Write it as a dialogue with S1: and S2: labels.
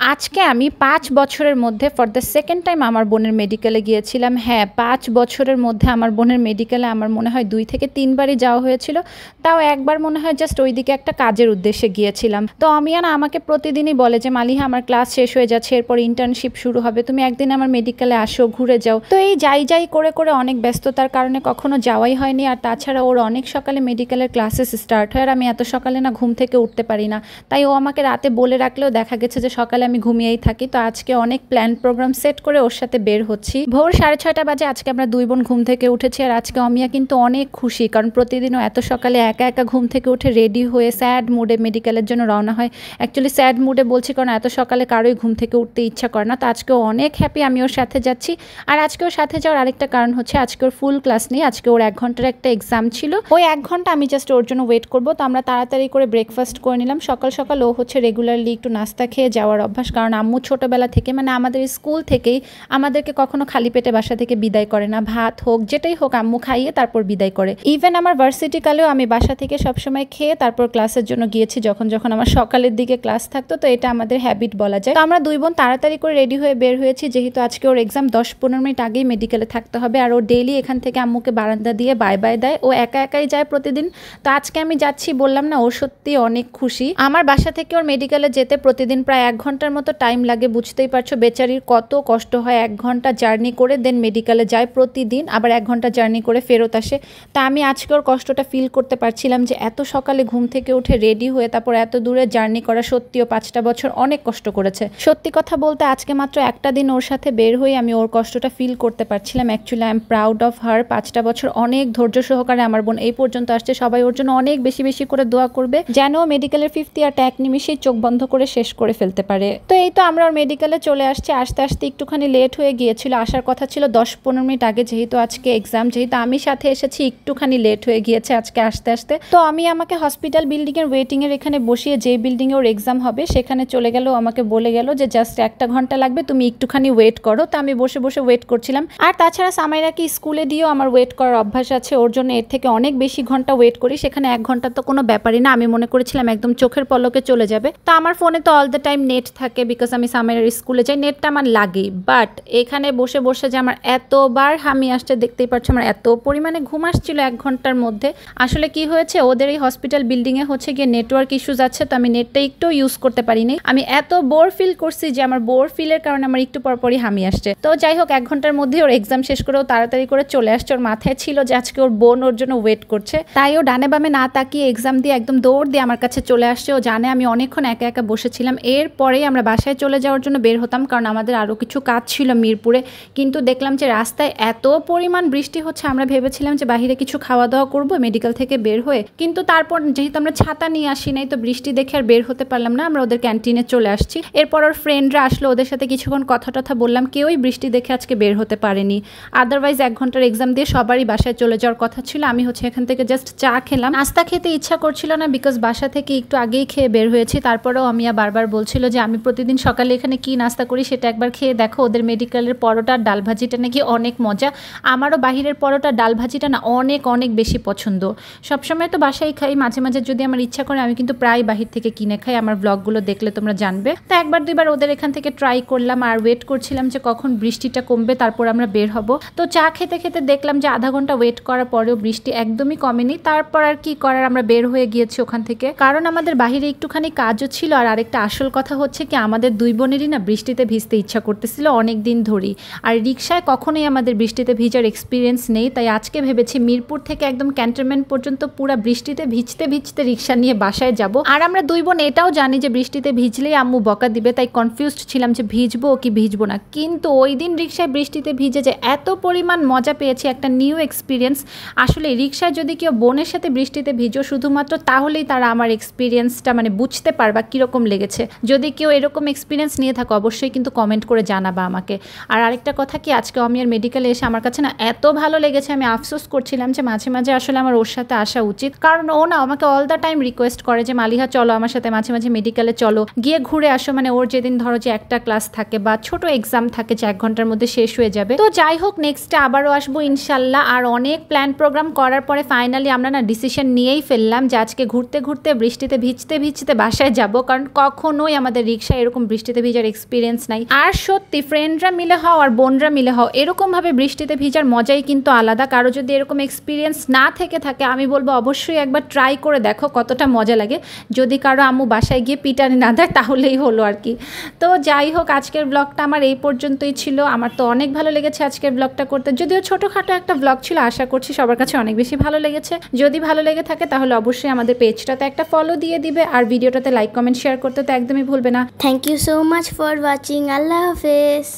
S1: আজকে আমি ৫ বছরের মধ্যে ফর দ্য সেকেন্ড টাইম আমার বোনের মেডিকেলে গিয়েছিলাম। হ্যাঁ, ৫ বছরের মধ্যে আমার বোনের মেডিকেলে আমার মনে হয় ২ থেকে ৩ বারই যাওয়া হয়েছিল। তাও একবার মনে হয় জাস্ট ওইদিকে একটা কাজের উদ্দেশ্যে গিয়েছিলাম। তো অমিয়ানা আমাকে প্রতিদিনই বলে যে, মালিহা আমার ক্লাস শেষ হয়ে যাচ্ছে, এরপর ইন্টার্নশিপ শুরু হবে, তুমি একদিন আমার মেডিকেলে আসো, ঘুরে যাও। তো এই যাই করে অনেক ব্যস্ততার কারণে কখনো যাওয়াই হয়নি। আর তাছাড়া ওর অনেক সকালে মেডিকেলের ক্লাসেস স্টার্ট হয়, আর আমি এত সকালে না ঘুম থেকে উঠতে পারি না। তাই ও আমাকে রাতে বলে রাখলেও দেখা গেছে যে সকালে আমি ঘুমিয়েই থাকি। তো আজকে অনেক প্ল্যান প্রোগ্রাম সেট করে ওর সাথে বের হচ্ছি। ভোর 6:30 বাজে আজকে আমরা দুই বোন ঘুম থেকে উঠেছি। আর আজকে অমিয়া কিন্তু অনেক খুশি, কারণ প্রতিদিনও এত সকালে একা একা ঘুম থেকে উঠে রেডি হয়ে স্যাড মুডে মেডিকেলের জন্য রওনা হয়। অ্যাকচুয়ালি স্যাড মুডে বলছি কারণ এত সকালে কারোই ঘুম থেকে উঠতে ইচ্ছা করে না। তো আজকেও অনেক হ্যাপি আমি ওর সাথে যাচ্ছি। আর আজকে ওর সাথে যাওয়ার আরেকটা কারণ হচ্ছে আজকে ওর ফুল ক্লাস নেই, আজকে ওর 1 ঘন্টার একটা এক্সাম ছিল। ওই 1 ঘন্টা আমি জাস্ট ওর জন্য ওয়েট করবো। তো আমরা তাড়াতাড়ি করে ব্রেকফাস্ট করে নিলাম। সকাল সকাল ও হচ্ছে রেগুলারলি একটু নাস্তা খেয়ে যাওয়ার অভ্যাস, কারণ আম্মু ছোটোবেলা থেকে মানে আমাদের স্কুল থেকেই আমাদেরকে কখনো খালি পেটে বাসা থেকে বিদায় করে না। ভাত হোক যেটাই হোক আম্মু খাইয়ে তারপর বিদায় করে। ইভেন আমার ভার্সিটি কালেও আমি বাসা থেকে সবসময় খেয়ে তারপর ক্লাসের জন্য গিয়েছি যখন যখন আমার সকালের দিকে ক্লাস থাকতো। তো এটা আমাদের হ্যাবিট বলা যায়। তো আমরা দুই বোন তাড়াতাড়ি করে রেডি হয়ে বের হয়েছি, যেহেতু আজকে ওর এক্সাম 10-15 মিনিট আগেই মেডিকেলে থাকতে হবে। আর ও ডেইলি এখান থেকে আম্মুকে বারান্দা দিয়ে বাই বাই দেয়। ও একা একাই যায় প্রতিদিন। তো আজকে আমি যাচ্ছি, বললাম না, ও সত্যি অনেক খুশি। আমার বাসা থেকে ওর মেডিকেলে যেতে প্রতিদিন প্রায় 1 ঘন্টার মতো টাইম লাগে। বুঝতেই পারছো বেচারির কত কষ্ট হয়। 1 ঘন্টা জার্নি করে দেন মেডিকেলে যায় প্রতিদিন, আবার 1 ঘন্টা জার্নি করে ফেরত আসে। তা আমি আজকে ওর কষ্টটা ফিল করতে পারছিলাম যে এত সকালে ঘুম থেকে উঠে রেডি হয়ে তারপর এত দূরে জার্নি করা, সত্যিও 5টা বছর অনেক কষ্ট করেছে। সত্যি কথা বলতে আজকে মাত্র একটা দিন ওর সাথে বের হয়ে আমি ওর কষ্টটা ফিল করতে পারছিলাম। Actually I am proud of her. 5টা বছর অনেক ধৈর্য সহকারে আমার বোন এই পর্যন্ত আসছে। সবাই ওর জন্য অনেক বেশি বেশি করে দোয়া করবে যেন মেডিকেলের 5th ইয়ারটা 1 নিমিষেই চোখ বন্ধ করে শেষ করে ফেলতে পারে। তো এই তো আমরা ওর মেডিকেলে চলে আসছি। আসতে আসতে একটুখানি লেট হয়ে গিয়েছিল। আসার কথা ছিল 10-15 মিনিট আগে, যেহেতু আজকে এক্সাম, যেহেতু আমি সাথে এসেছি একটুখানি লেট হয়ে গিয়েছে আজকে আসতে আসতে। তো আমি আমাকে হসপিটাল বিল্ডিং এর ওয়েটিং এর এখানে বসিয়ে যে বিল্ডিং এ ওর এক্সাম হবে সেখানে চলে গেল। আমাকে বলে গেল যে জাস্ট 1 ঘন্টা লাগবে, তুমি একটুখানি ওয়েট করো। তো আমি বসে বসে ওয়েট করছিলাম। আর তাছাড়া সামাইরাকে স্কুলে দিয়েও আমার ওয়েট করার অভ্যাস আছে, ওর জন্য এর থেকে অনেক বেশি ঘন্টা ওয়েট করি। সেখানে 1 ঘন্টা তো কোনো ব্যাপারই না। আমি মনে করেছিলাম একদম চোখের পলকে চলে যাবে। তো আমার ফোনে তো অল দ্য টাইম নেট থাকে, বিকজ আমি সামাইরার স্কুলে যাই, নেটটা আমার লাগেই। বাট এখানে বসে বসে যে আমার এতবার হামি আসছে, দেখতেই পাচ্ছ আমার এত পরিমাণে ঘুম আসছিল 1 ঘন্টার মধ্যে। আসলে কি হয়েছে, ওদের এই হসপিটাল বিল্ডিং এ হচ্ছে গিয়ে নেটওয়ার্ক ইস্যুস আছে। তো আমি নেটটা একটু ইউজ করতে পারিনি। আমি এত বোর ফিল করছি যে আমার বোর ফিলের কারণে আমার একটু পরপরই হামি আসছে। তো যাই হোক 1 ঘন্টার মধ্যে ওর এক্সাম শেষ করেও তাড়াতাড়ি করে চলে আসছে। ওর মাথায় ছিল যে আজকে ওর বোন ওর জন্য ওয়েট করছে, তাই ও ডানে বামে না তাকিয়ে এক্সাম দিয়ে একদম দৌড় দিয়ে আমার কাছে চলে আসছে। ও জানে আমি অনেকক্ষণ একা একা বসেছিলাম। এরপরেই আমরা বাসায় চলে যাওয়ার জন্য বের হতাম, কারণ আমাদের আরও কিছু কাজ ছিল মিরপুরে। কিন্তু দেখলাম যে রাস্তায় এত পরিমাণ বৃষ্টি হচ্ছে, আমরা ভেবেছিলাম যে বাহিরে কিছু খাওয়া দাওয়া করবো মেডিকেল থেকে বের হয়ে। কিন্তু তারপর যেহেতু আমরা ছাতা নিয়ে আসি নাই, তো বৃষ্টি দেখে আর বের হতে পারলাম না। আমরা ওদের ক্যান্টিনে চলে আসছি। এরপর ওর ফ্রেন্ডরা আসলো, ওদের সাথে কিছুক্ষণ কথা টথা বললাম। কেউই বৃষ্টি দেখে আজকে বের হতে পারেনি। আদারওয়াইজ 1 ঘন্টার এক্সাম দিয়ে সবারই বাসায় চলে যাওয়ার কথা ছিল। আমি হচ্ছে এখান থেকে জাস্ট চা খেলাম। নাস্তা খেতে ইচ্ছা করছিল না, বিকজ বাসা থেকে একটু আগেই খেয়ে বের হয়েছি। তারপরেও আমিয়া বারবার বলছিল যে আমি প্রতিদিন সকালে এখানে কি নাস্তা করি সেটা একবার খেয়ে দেখো। ওদের মেডিকেলের পরোটা ডাল ভাজিটা নাকি অনেক মজা। আমারও বাহিরের পরোটা ডাল ভাজিটা না অনেক অনেক বেশি পছন্দ। সবসময় তো বাসায় খাই, মাঝে মাঝে যদি আমার ইচ্ছা করে আমি কিন্তু প্রায় বাহির থেকে কিনে খাই। আমার ব্লগগুলো দেখলে তোমরা জানবে। তো একবার দুইবার ওদের এখান থেকে ট্রাই করলাম আর ওয়েট করছিলাম যে কখন বৃষ্টিটা কমবে, তারপর আমরা বের হব। তো চা খেতে খেতে দেখলাম যে আধা ঘন্টা ওয়েট করার পরেও বৃষ্টি একদমই কমেনি। তারপর আর কি করার, আমরা বের হয়ে গিয়েছি ওখান থেকে, কারণ আমাদের বাহিরে একটুখানি কাজও ছিল। আর আরেকটা আসল কথা হচ্ছে কি, আমাদের দুই বোনেরই না বৃষ্টিতে ভিজতে ইচ্ছা করতেছিল অনেক দিন ধরেই। আর রিক্সায় কখনোই আমাদের বৃষ্টিতে ভিজার এক্সপিরিয়েন্স নেই, তাই আজকে ভেবেছি মিরপুর থেকে একদম ক্যান্টনমেন্ট পর্যন্ত পুরো বৃষ্টিতে ভিজতে ভিজতে রিক্সা নিয়ে বাসায় যাব। আর আমরা দুই বোন এটাও জানি যে বৃষ্টিতে ভিজলেই আম্মু বকা দিবে, তাই কনফিউজড ছিলাম যে ভিজবো কি ভিজবো না। কিন্তু ওই দিন রিক্সায় বৃষ্টিতে ভিজে যে এত পরিমাণ মজা পেয়েছি, একটা নিউ এক্সপিরিয়েন্স। আসলে রিক্সায় যদি কেউ বোনের সাথে বৃষ্টিতে ভিজো শুধুমাত্র, তাহলেই তারা আমার এক্সপিরিয়েন্সটা মানে বুঝতে পারবা কীরকম লেগেছে। যদি কেউ এরকম এক্সপিরিয়েন্স নিয়ে থাকো অবশ্যই কিন্তু কমেন্ট করে জানাবা আমাকে। আর আরেকটা কথা কি, আজকে অমিয়ার মেডিকেলে এসে আমার কাছে না এত ভালো লেগেছে, আমি আফসোস করছিলাম যে মাঝে মাঝে আসলে আমার ওর সাথে আসা উচিত, কারণ ও না আমাকে অল দ্য টাইম রিকোয়েস্ট করে যে মালিহা চলো আমার সাথে মাঝে মাঝে মেডিকেলে চলো, গিয়ে ঘুরে আসো। মানে ওর যেদিন ধরো যে একটা ক্লাস থাকে বা ছোট এক্সাম থাকে যে 1 ঘন্টার মধ্যে শেষ হয়ে যাবে। তো যাই হোক নেক্সটে আবারও আসবো ইনশাল্লাহ। আর অনেক প্ল্যান প্রোগ্রাম করার পরে ফাইনালি আমরা না ডিসিশন নিয়েই ফেললাম যে আজকে ঘুরতে ঘুরতে বৃষ্টিতে ভিজতে ভিজতে বাসায় যাব, কারণ কখনোই আমাদের রিক্সা বাসায় এরকম বৃষ্টিতে ভিজার এক্সপিরিয়েন্স নাই। আর সত্যি ফ্রেন্ডরা মিলে হও আর বোনরা মিলে হও, এরকমভাবে বৃষ্টিতে ভিজার মজাই কিন্তু আলাদা। কারো যদি এরকম এক্সপিরিয়েন্স না থেকে থাকে আমি বলবো অবশ্যই একবার ট্রাই করে দেখো কতটা মজা লাগে। যদি কারো আম্মু বাসায় গিয়ে পিটানি না দেয় তাহলেই হলো আর কি। তো যাই হোক, আজকের ব্লগটা আমার এই পর্যন্তই ছিল। আমার তো অনেক ভালো লেগেছে আজকের ব্লগটা করতে, যদিও ছোটোখাটো একটা ব্লগ ছিল, আশা করছি সবার কাছে অনেক বেশি ভালো লেগেছে। যদি ভালো লেগে থাকে তাহলে অবশ্যই আমাদের পেজটাতে একটা ফলো দিয়ে দিবে, আর ভিডিওটাতে লাইক কমেন্ট শেয়ার করতে তো একদমই ভুলবে না।
S2: Thank you so much for watching. আল্লাহ হাফেজ।